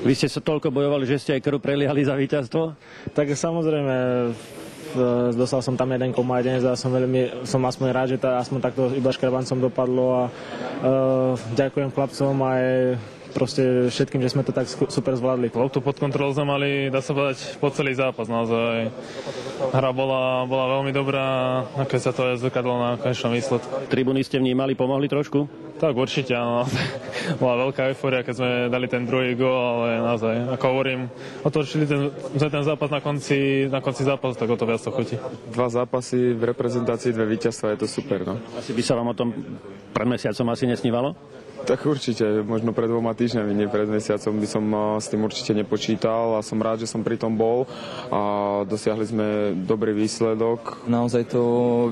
Vy ste sa toľko bojovali, že ste aj krv preliali za víťazstvo? Tak samozrejme, dostal som tam 1,1 a som aspoň rád, že aspoň takto iba škrabancom dopadlo a ďakujem chlapcom aj proste všetkým, že sme to tak super zvládli. Loptu pod kontrolou sme mali, dá sa povedať, po celý zápas. Naozaj hra bola veľmi dobrá a keď sa to aj zrkadlo na konečnom výsledku. Tribúny ste vnímali, pomohli trošku? Tak určite, áno. Bola veľká eufória, keď sme dali ten druhý gól, ale naozaj, ako hovorím, otočili ten zápas na konci zápasu, tak o to viac to chutí. 2 zápasy v reprezentácii, 2 víťazstva, je to super, no. Asi by sa vám o tom pred mesiacom asi nesnívalo? Tak určite, možno pred 2 týždňami, nie pred mesiacom by som s tým určite nepočítal a som rád, že som pri tom bol a dosiahli sme dobrý výsledok. Naozaj to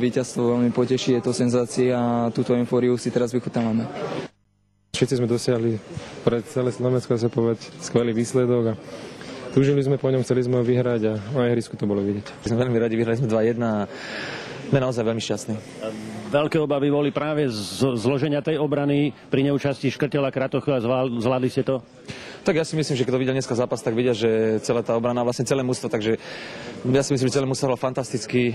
víťazstvo veľmi poteší, je to senzácia a túto eufóriu si teraz vychutnávame. Všetci sme dosiahli pre celé Slovensko, sa povedať, skvelý výsledok a túžili sme po ňom, chceli sme ho vyhrať a na ihrisku to bolo vidieť. Sme veľmi radi, vyhrali sme 2-1 a sme naozaj veľmi šťastní. Veľké obavy boli práve zloženia tej obrany pri neúčasti Škrteľa, Kratochvíľa, zvládli ste to? Tak ja si myslím, že keď vidia dneska zápas, tak vidia, že celá tá obrana, vlastne celé mužstvo, takže ja si myslím, že celé mužstvo hralo fantasticky,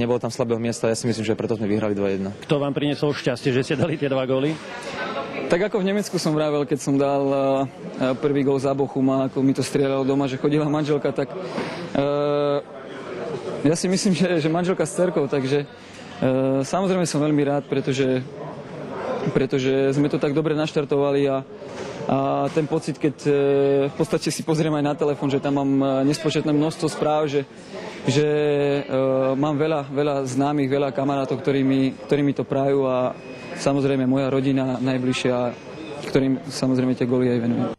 nebolo tam slabého miesta, ja si myslím, že preto sme vyhrali 2-1. Kto vám priniesol šťastie, že ste dali tie 2 góly? Tak ako v Nemecku som vravel, keď som dal prvý gól za Bochum a ako mi to strieľalo doma, že chodila manželka, tak ja si myslím, že manželka s dcerkou, takže samozrejme som veľmi rád, pretože sme to tak dobre naštartovali a ten pocit, keď v podstate si pozriem aj na telefón, že tam mám nespočetné množstvo správ, že mám veľa známych, veľa kamarátov, ktorí mi to prajú a samozrejme moja rodina najbližšia, ktorým samozrejme tie góly aj venujem.